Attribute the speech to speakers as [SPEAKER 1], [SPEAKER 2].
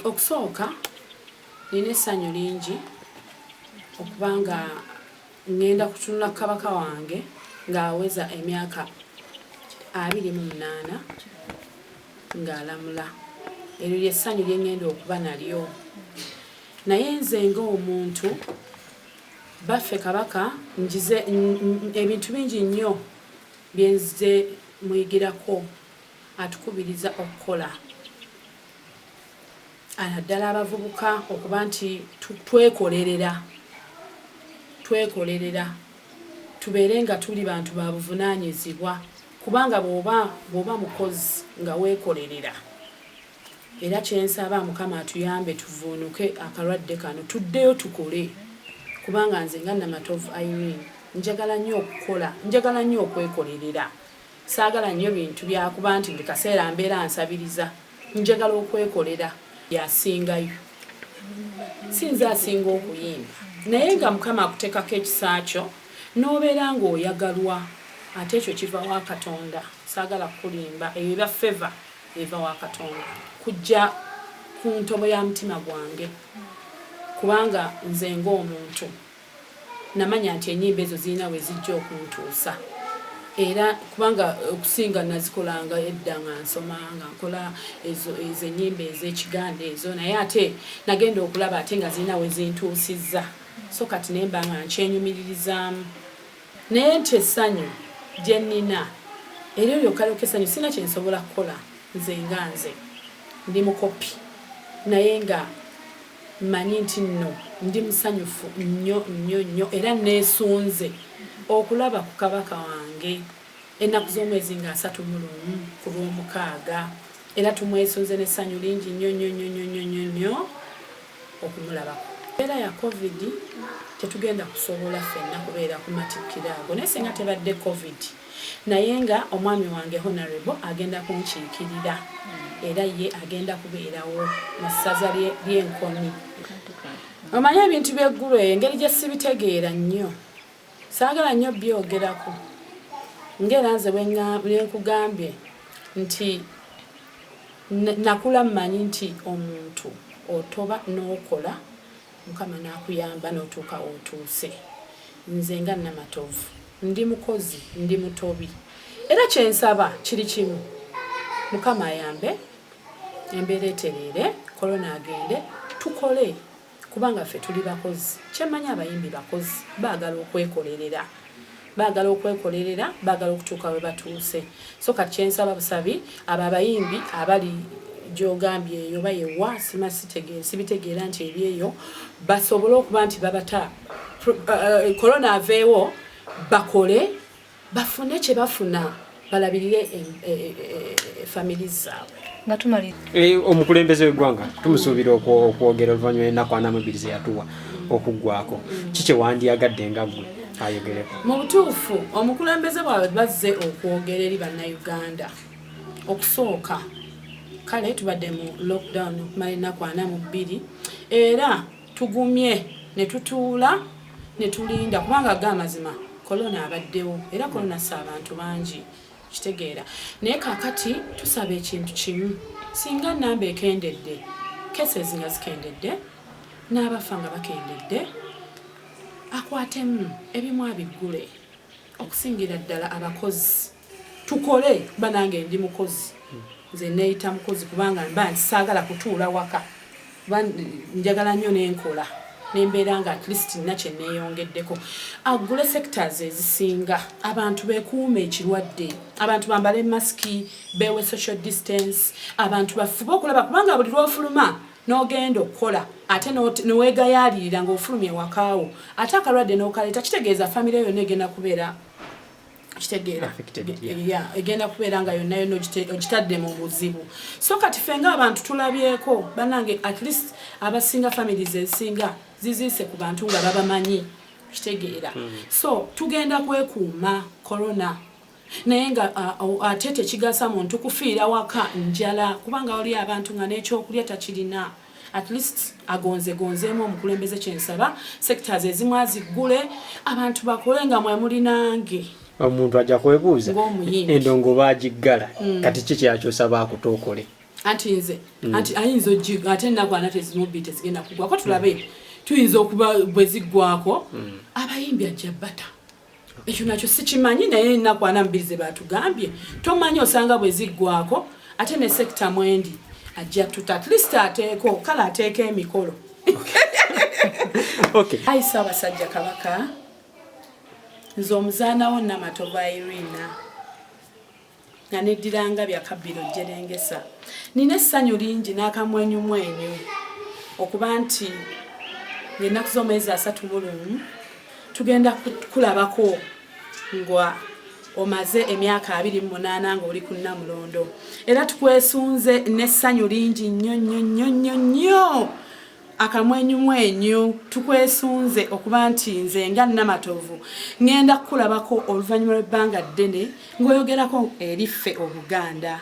[SPEAKER 1] Okusooka nina essanyu lingi okubanga ngenda kutunula kabaka wange ng'aweza emyaka 28 ng'alamula. Eryo ly'essanyu lye ngenda okuba nalyo. Naye nze ng'omuntu baffe kabaka njize ebintu bingi nnyo bye nze muyigirako atukubiriza okukola. Anaddala abavubuka okuba nti twekolerera tubeere nga tuli bantu ba buvunaanyizibwa kubanga bw'oba mukozi nga weekolerera era kyensaba Mukama atuyambe tuvuunuke akalwadde kano tuddeyo tukole kubanga nze nga Namatovu Irene njagala nnyo okukola, njagala nnyo okwekolerera, saagala nnyo bintu byakuba nti buli kaseera mbeera nsabiriza, njagala okwekolera. Yasingayo sinza asinga okuyimba naye nga Mukama akuteekako ekisa kyo n'obeera ng'oyagalwa ate ekyo kiva wa Katonda. Saagala kulimba eyo eba feva eva wa Katonda kujja ku ntobo ya mutima gwange kubanga nze ng'omuntu namanya nti ennyimba ezo zirina we zijja okuntuusa era kubanga okusinga nazikolanga edda nga nsoma nga nkola ezo ennyimba ez'Ekiganda ezo naye ate nagenda okulaba ate nga zirina we zintuusizza so kati nemba nga nkyenyumiririzaamu naye nti essanyu gye nnina era lyokkalyoka essanyu sirina kye nsobola kukola nze nga nze ndi mukopi naye nga mmanyi nti nno ndi musanyufu nnyo era neesunze okulaba ku kabaka wange ennaku z'omwezi nga 31 ku Lwomukaaga era tumwesunze n'essanyu lingi nnyo okumulabako. Embeera ya COVID tetugenda kusobola ffenna kubeera ku matikkira ago naye singa tebadde COVID naye nga omwami wange Honorable agenda kunkiikirira era ye agenda kubeerawo mu ssaza ly'Enkoni. Omanyi ebintu by'eggulu eyo engeri gye sibitegeera nnyo saagala nnyo byogerako ng'era nze bwe nkugambye nti nakula mmanyi nti omuntu otoba n'okola Mukama n'akuyamba n'otuuka otuuse. Nze nga Namatovu ndi mukozi ndi mutobi era kyensaba kiri kimu Mukama ayambe embeera etereere korona agende tukole kubanga ffe tuli bakozi. Kyemmanyi abayimbi bakozi baagala okwekolerera baagala okutuuka we batuuse. So kati kyensaba busabi abo abayimbi abali gy'ogambye eyo bayewa sibitegeera nti eri eyo basobole okuba nti babata korona aveewo bakole bafune kye bafuna balabirire family zaabwe.
[SPEAKER 2] Omukulembeze w'eggwanga tumusuubira okwogera oluvannyuma ennaku 42 ze yatuwa okuggwako kiki wandiyagadde nga ggwe ayogereko?
[SPEAKER 1] Mu butuufu omukulembeze bwabwe bazze okwogera eri bannayuganda okusooka kale tubadde mu lockdown okumala ennaku 42 era tugumye ne tutuula ne tulinda kubanga ag'amazima korona abaddewo era korona si abantu bangi kitegeera naye kaakati tusaba ekintu kimu singa nnamba ekendedde cases nga zikendedde n'abafa nga bakendedde akwatemu ebimu abiggule okusingira ddala abakozi tukole banange ndi mukozi nze neeyita mukozi kubanga mba nsaagala kutuula waka njagala nnyo n'enkola nembeera nga at least nina kye neeyongeddeko agule sectors ezisinga abantu beekuume ekirwadde abantu bambale masiki beewe social distance abantu bafube okulaba kubanga buli lw'ofuluma n'ogenda okukola ate neweegayaalirira ng'ofulumye wakaawo ate akalwadde n'okaleeta kitegeeza famire yonna egenda kubeera kitegeera egenda kubeera nga yonna ogitadde mu buzibu. So kati ffe ng'abantu tulabyeko bannange at least abasinga families ezisinga ziziise ku bantu nga babamanyi kitegeera so tugenda kwekuuma korona naye nga ate tekigasa muntu kufiira waka njala kubanga oli abantu nga n'ekyokulya takirina at least agonzeemu omukulembeze kyensaba sectors ezimu aziggule abantu bakole nga mwe muli nange
[SPEAKER 2] omuntu ajja kwebuuza endongo baagiggala kati ki kyakyosaba akutokole
[SPEAKER 1] anti nze anti ayinza ojiga ate nakwana tezimubbi tezigenda kugwako tulabe tuyinza okuba bwe ziggwako abayimbi ajja bata ekyo nakyo sikimanyi naye nakwana mbirize batugambye tomanyi osanga bwe ziggwako ate ne sekta mwendi ajja tuta at least ateeko kala ateeka emikolo
[SPEAKER 2] okay
[SPEAKER 1] ayisa abasajja kabaka nze omuzaanawo Namatova Irina nga neddiranga byakabbiro Jerengesa nina essanyu lingi n'akamwenyumwenyu okuba nti ng'ennaku z'omwezi 31 tugenda kulabako nga omaze emyaka 28 ng'oli ku Namulondo era tukwesunze n'essanyu lingi nnyo akamwenyumwenyu tukwesunze okuba nti nze nga Namatovu ngenda kulabako oluvannyuma lw'ebbanga ddene ng'oyogerako eriffe Obuganda.